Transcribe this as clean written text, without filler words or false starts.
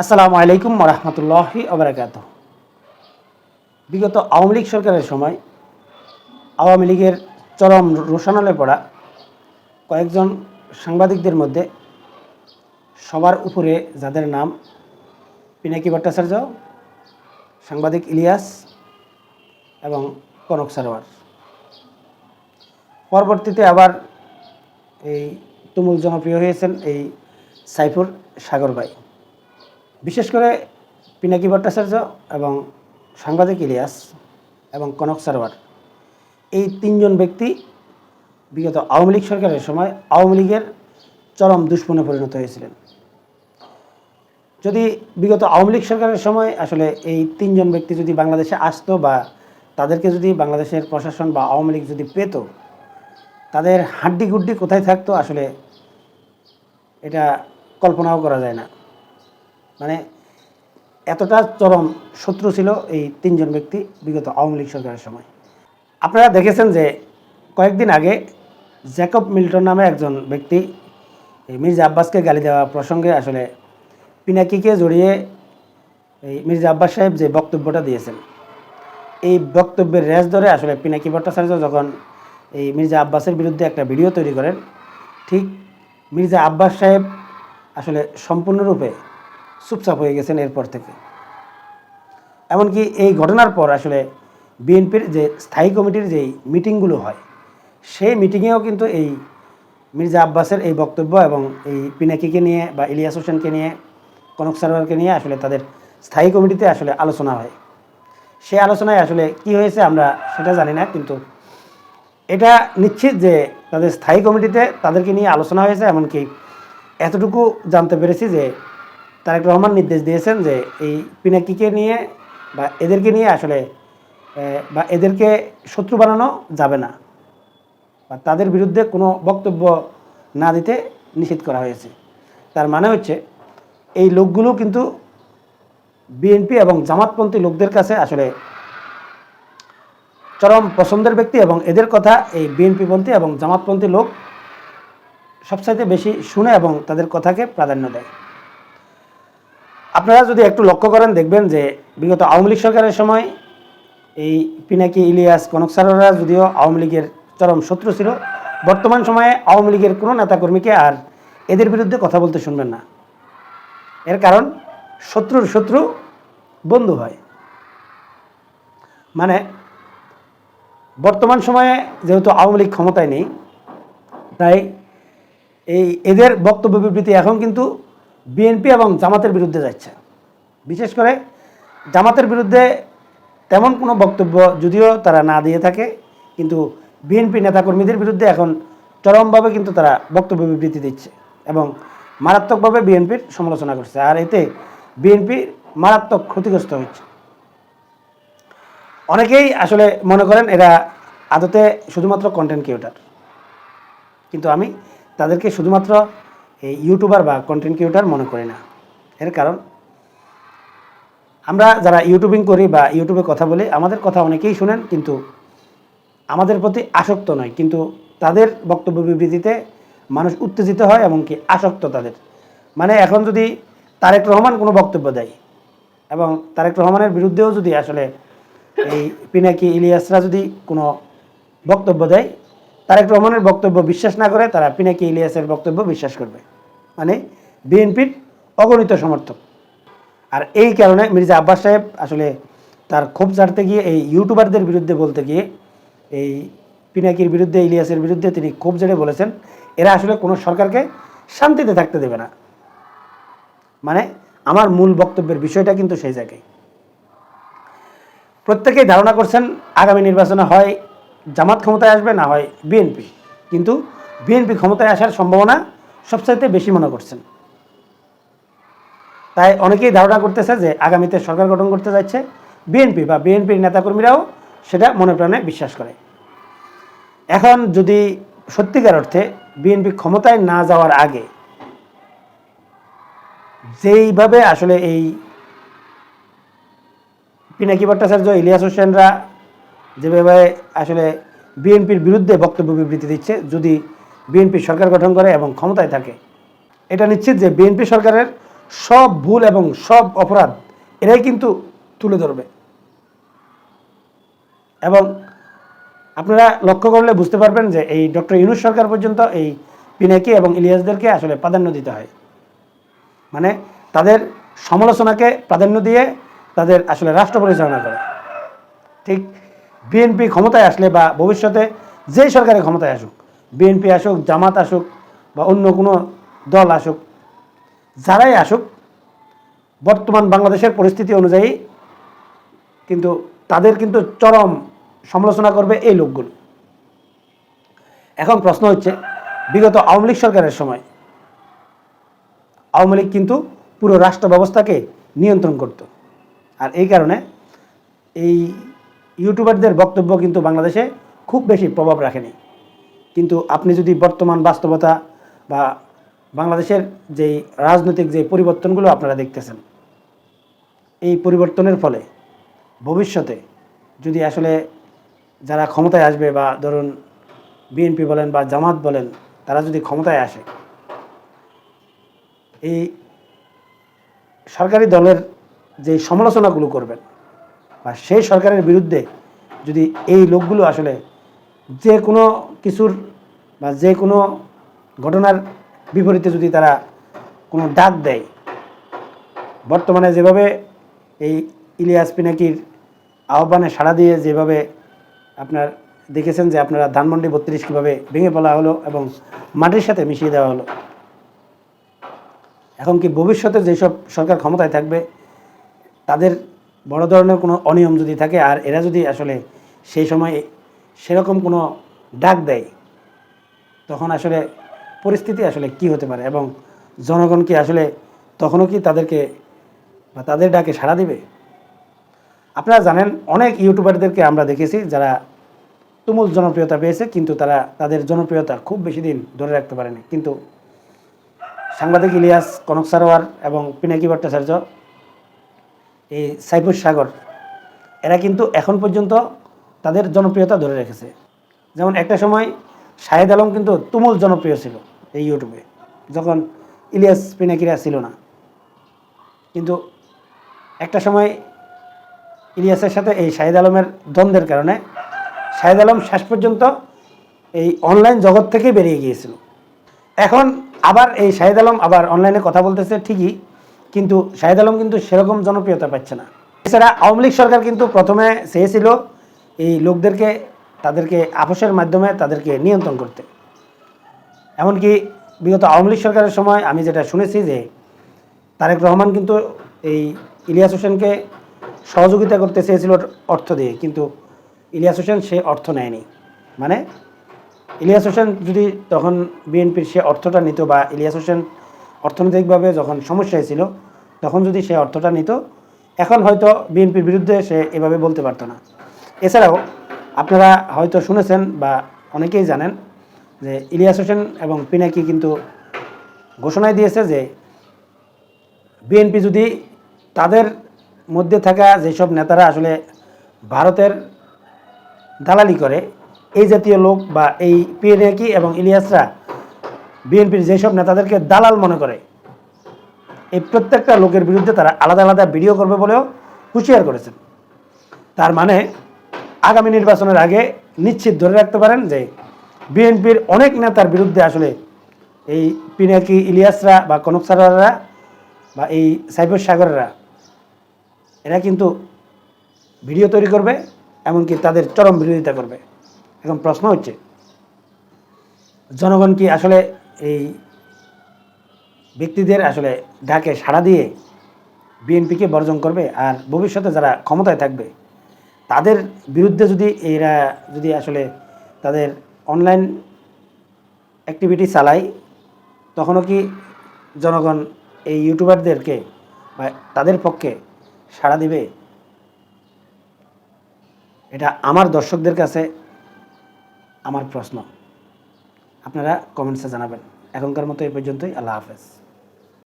আসসালামু আলাইকুম রহমতুল্লাহি ওবারাকাতুহু। বিগত আওয়ামী লীগ সরকারের সময় আওয়ামী লীগের চরম রোষানলে পড়া কয়েকজন সাংবাদিকদের মধ্যে সবার উপরে যাদের নাম পিনাকি ভট্টাচার্য, সাংবাদিক ইলিয়াস এবং কনক সারোয়ার, পরবর্তীতে আবার এই তুমুল জনপ্রিয় হয়েছেন এই সাইফুর সাগর ভাই। বিশেষ করে পিনাকি ভট্টাচার্য এবং সাংবাদিক ইলিয়াস এবং কনক সারোয়ার, এই তিনজন ব্যক্তি বিগত আওয়ামী লীগ সরকারের সময় আওয়ামী লীগের চরম দুশ্মনে পরিণত হয়েছিলেন। যদি বিগত আওয়ামী লীগ সরকারের সময় আসলে এই তিনজন ব্যক্তি যদি বাংলাদেশে আসতো বা তাদেরকে যদি বাংলাদেশের প্রশাসন বা আওয়ামী লীগ যদি পেত, তাদের হাড্ডি গুড্ডি কোথায় থাকতো আসলে এটা কল্পনাও করা যায় না। মানে এতটা চরম শত্রু ছিল এই তিনজন ব্যক্তি বিগত আওয়ামী লীগ সরকারের সময়। আপনারা দেখেছেন যে কয়েকদিন আগে জ্যাকব মিল্টন নামে একজন ব্যক্তি মির্জা আব্বাসকে গালি দেওয়া প্রসঙ্গে আসলে পিনাকিকে জড়িয়ে এই মির্জা আব্বাস সাহেব যে বক্তব্যটা দিয়েছেন, এই বক্তব্যের রেশ ধরে আসলে পিনাকি ভট্টাচার্য যখন এই মির্জা আব্বাসের বিরুদ্ধে একটা ভিডিও তৈরি করেন, ঠিক মির্জা আব্বাস সাহেব আসলে সম্পূর্ণরূপে চুপচাপ হয়ে গেছেন এরপর থেকে। এমনকি এই ঘটনার পর আসলে বিএনপির যে স্থায়ী কমিটির যেই মিটিংগুলো হয়, সেই মিটিংয়েও কিন্তু এই মির্জা আব্বাসের এই বক্তব্য এবং এই পিনাকিকে নিয়ে বা ইলিয়াস হোসেনকে নিয়ে, কনক সারোয়ারকে নিয়ে আসলে তাদের স্থায়ী কমিটিতে আসলে আলোচনা হয়। সেই আলোচনায় আসলে কি হয়েছে আমরা সেটা জানি না, কিন্তু এটা নিশ্চিত যে তাদের স্থায়ী কমিটিতে তাদেরকে নিয়ে আলোচনা হয়েছে। এমনকি এতটুকু জানতে পেরেছি যে তারেক রহমান নির্দেশ দিয়েছেন যে এই পিনাকিকে নিয়ে বা এদেরকে নিয়ে আসলে বা এদেরকে শত্রু বানানো যাবে না, বা তাদের বিরুদ্ধে কোনো বক্তব্য না দিতে নিষেধ করা হয়েছে। তার মানে হচ্ছে এই লোকগুলো কিন্তু বিএনপি এবং জামাতপন্থী লোকদের কাছে আসলে চরম পছন্দের ব্যক্তি, এবং এদের কথা এই বিএনপিপন্থী এবং জামাতপন্থী লোক সবচাইতে বেশি শুনে এবং তাদের কথাকে প্রাধান্য দেয়। আপনারা যদি একটু লক্ষ্য করেন দেখবেন যে বিগত আওয়ামী লীগ সরকারের সময় এই পিনাকি, ইলিয়াস, কনক সারোয়াররা যদিও আওয়ামী লীগের চরম শত্রু ছিল, বর্তমান সময়ে আওয়ামী লীগের কোনো নেতাকর্মীকে আর এদের বিরুদ্ধে কথা বলতে শুনবেন না। এর কারণ শত্রুর শত্রু বন্ধু হয়। মানে বর্তমান সময়ে যেহেতু আওয়ামী লীগ ক্ষমতায় নেই, তাই এদের বক্তব্য বিবৃতি এখন কিন্তু বিএনপি এবং জামাতের বিরুদ্ধে যাচ্ছে। বিশেষ করে জামাতের বিরুদ্ধে তেমন কোনো বক্তব্য যদিও তারা না দিয়ে থাকে, কিন্তু বিএনপি নেতাকর্মীদের বিরুদ্ধে এখন চরমভাবে কিন্তু তারা বক্তব্য বিবৃতি দিচ্ছে এবং মারাত্মকভাবে বিএনপির সমালোচনা করছে। আর এতে বিএনপি মারাত্মক ক্ষতিগ্রস্ত হচ্ছে। অনেকেই আসলে মনে করেন এরা আদতে শুধুমাত্র কন্টেন্ট ক্রিয়েটর, কিন্তু আমি তাদেরকে শুধুমাত্র এই ইউটিউবার বা কন্টেন্ট ক্রিয়েটর মনে করি না। এর কারণ আমরা যারা ইউটিউবিং করি বা ইউটিউবে কথা বলি, আমাদের কথা অনেকেই শুনেন, কিন্তু আমাদের প্রতি আসক্ত নয়। কিন্তু তাদের বক্তব্য বিবৃতিতে মানুষ উত্তেজিত হয়, এমনকি আসক্ত তাদের। মানে এখন যদি তারেক রহমান কোনো বক্তব্য দেয় এবং তারেক রহমানের বিরুদ্ধেও যদি আসলে এই পিনাকি, ইলিয়াসরা যদি কোনো বক্তব্য দেয়, তারেক রহমানের বক্তব্য বিশ্বাস না করে তারা পিনাকি, ইলিয়াসের বক্তব্য বিশ্বাস করবে। মানে বিএনপির অগণিত সমর্থক। আর এই কারণে মির্জা আব্বাস সাহেব আসলে তার ক্ষোভ ঝাড়তে গিয়ে এই ইউটিউবারদের বিরুদ্ধে বলতে গিয়ে এই পিনাকির বিরুদ্ধে, ইলিয়াসের বিরুদ্ধে তিনি ক্ষোভ ঝেড়ে বলেছেন এরা আসলে কোনো সরকারকে শান্তিতে থাকতে দেবে না। মানে আমার মূল বক্তব্যের বিষয়টা কিন্তু সেই জায়গায়। প্রত্যেকেই ধারণা করছেন আগামী নির্বাচনে হয় জামাত ক্ষমতায় আসবে, না হয় বিএনপি, কিন্তু বিএনপি ক্ষমতায় আসার সম্ভাবনা সবচাইতে বেশি মনে করছেন। তাই অনেকেই ধারণা করতেছে যে আগামীতে সরকার গঠন করতে যাচ্ছে বিএনপি, বা বিএনপির নেতাকর্মীরাও সেটা মনে প্রাণে বিশ্বাস করে। এখন যদি সত্যিকার অর্থে বিএনপি ক্ষমতায় না যাওয়ার আগে যেইভাবে আসলে এই পিনাকি ভট্টাচার্য, ইলিয়াস হোসেনরা যেভাবে আসলে বিএনপির বিরুদ্ধে বক্তব্য বিবৃতি দিচ্ছে, যদি বিএনপি সরকার গঠন করে এবং ক্ষমতায় থাকে, এটা নিশ্চিত যে বিএনপি সরকারের সব ভুল এবং সব অপরাধ এরাই কিন্তু তুলে ধরবে। এবং আপনারা লক্ষ্য করলে বুঝতে পারবেন যে এই ডক্টর ইউনূস সরকার পর্যন্ত এই পিনাকি এবং ইলিয়াসদেরকে আসলে প্রাধান্য দিতে হয়, মানে তাদের সমালোচনাকে প্রাধান্য দিয়ে তাদের আসলে রাষ্ট্র পরিচালনা করে। ঠিক বিএনপি ক্ষমতায় আসলে বা ভবিষ্যতে যেই সরকারের ক্ষমতায় আসুক, বিএনপি আসুক, জামাত আসুক বা অন্য কোনো দল আসুক, যারাই আসুক, বর্তমান বাংলাদেশের পরিস্থিতি অনুযায়ী কিন্তু তাদের কিন্তু চরম সমালোচনা করবে এই লোকগুলো। এখন প্রশ্ন হচ্ছে, বিগত আওয়ামী লীগ সরকারের সময় আওয়ামী লীগ কিন্তু পুরো রাষ্ট্র ব্যবস্থাকে নিয়ন্ত্রণ করত, আর এই কারণে এই ইউটিউবারদের বক্তব্য কিন্তু বাংলাদেশে খুব বেশি প্রভাব রাখেনি। কিন্তু আপনি যদি বর্তমান বাস্তবতা বা বাংলাদেশের যেই রাজনৈতিক যে পরিবর্তনগুলো আপনারা দেখতেছেন, এই পরিবর্তনের ফলে ভবিষ্যতে যদি আসলে যারা ক্ষমতায় আসবে, বা ধরুন বিএনপি বলেন বা জামাত বলেন, তারা যদি ক্ষমতায় আসে, এই সরকারি দলের যে সমালোচনাগুলো করবেন বা সেই সরকারের বিরুদ্ধে যদি এই লোকগুলো আসলে যে কোনো কিছুর বা যে কোনো ঘটনার বিপরীতে যদি তারা কোনো ডাক দেয়, বর্তমানে যেভাবে এই ইলিয়াস পিনাকির আহ্বানে সাড়া দিয়ে যেভাবে আপনার দেখেছেন যে আপনারা ধানমন্ডি 32 কীভাবে ভেঙে ফেলা হলো এবং মাটির সাথে মিশিয়ে দেওয়া হলো, এখন কি ভবিষ্যতে যেসব সরকার ক্ষমতায় থাকবে তাদের বড় ধরনের কোনো অনিয়ম যদি থাকে, আর এরা যদি আসলে সেই সময় সেরকম কোনো ডাক দেয়, তখন আসলে পরিস্থিতি আসলে কি হতে পারে, এবং জনগণ কি আসলে তখনও কি তাদেরকে বা তাদের ডাকে সাড়া দিবে? আপনারা জানেন, অনেক ইউটিউবারদেরকে আমরা দেখেছি যারা তুমুল জনপ্রিয়তা পেয়েছে, কিন্তু তারা তাদের জনপ্রিয়তা খুব বেশি দিন ধরে রাখতে পারেনি। কিন্তু সাংবাদিক ইলিয়াস, কনক সারোয়ার এবং পিনাকি ভট্টাচার্য, এই সাইফুর সাগর, এরা কিন্তু এখন পর্যন্ত তাদের জনপ্রিয়তা ধরে রেখেছে। যেমন একটা সময় শাহেদ আলম কিন্তু তুমুল জনপ্রিয় ছিল এই ইউটিউবে, যখন ইলিয়াস পিনাকিরা ছিল না। কিন্তু একটা সময় ইলিয়াসের সাথে এই শাহেদ আলমের দ্বন্দ্বের কারণে শাহেদ আলম শেষ পর্যন্ত এই অনলাইন জগৎ থেকে বেরিয়ে গিয়েছিল। এখন আবার এই শাহেদ আলম আবার অনলাইনে কথা বলতেছে ঠিকই, কিন্তু শাহেদ আলম কিন্তু সেরকম জনপ্রিয়তা পাচ্ছে না। এছাড়া আওয়ামী লীগ সরকার কিন্তু প্রথমে চেয়েছিল এই লোকদেরকে, তাদেরকে আপোষের মাধ্যমে তাদেরকে নিয়ন্ত্রণ করতে। এমনকি বিগত আওয়ামী লীগ সরকারের সময় আমি যেটা শুনেছি যে তারেক রহমান কিন্তু এই ইলিয়াস হোসেনকে সহযোগিতা করতে চেয়েছিল অর্থ দিয়ে, কিন্তু ইলিয়াস হোসেন সে অর্থ নেয়নি। মানে ইলিয়াস হোসেন যদি তখন বিএনপির সে অর্থটা নিত, বা ইলিয়াস হোসেন অর্থনৈতিকভাবে যখন সমস্যায় ছিল তখন যদি সে অর্থটা নিত, এখন হয়তো বিএনপির বিরুদ্ধে সে এভাবে বলতে পারতো না। এছাড়াও আপনারা হয়তো শুনেছেন বা অনেকেই জানেন যে ইলিয়াস হোসেন এবং পিনাকি কিন্তু ঘোষণায় দিয়েছে যে বিএনপি যদি তাদের মধ্যে থাকা যেসব নেতারা আসলে ভারতের দালালি করে, এই জাতীয় লোক বা এই পিনাকি এবং ইলিয়াসরা বিএনপির যেসব নেতাদেরকে দালাল মনে করে, এই প্রত্যেকটা লোকের বিরুদ্ধে তারা আলাদা আলাদা ভিডিও করবে বলেও হুঁশিয়ার করেছেন। তার মানে আগামী নির্বাচনের আগে নিশ্চিত ধরে রাখতে পারেন যে বিএনপির অনেক নেতার বিরুদ্ধে আসলে এই পিনাকি ইলিয়াসরা বা কনক সারোয়াররা বা এই সাইফুর সাগররা, এরা কিন্তু ভিডিও তৈরি করবে, এমনকি তাদের চরম বিরোধিতা করবে। এখন প্রশ্ন হচ্ছে, জনগণ কি আসলে এই ব্যক্তিদের আসলে ডাকে সাড়া দিয়ে বিএনপিকে বর্জন করবে? আর ভবিষ্যতে যারা ক্ষমতায় থাকবে তাদের বিরুদ্ধে যদি এরা যদি আসলে তাদের অনলাইন অ্যাক্টিভিটি চালায়, তখনও কি জনগণ এই ইউটিউবারদেরকে বা তাদের পক্ষে সাড়া দিবে? এটা আমার দর্শকদের কাছে আমার প্রশ্ন, আপনারা কমেন্টসে জানাবেন। এখনকার মতো এই পর্যন্তই। আল্লাহ হাফেজ।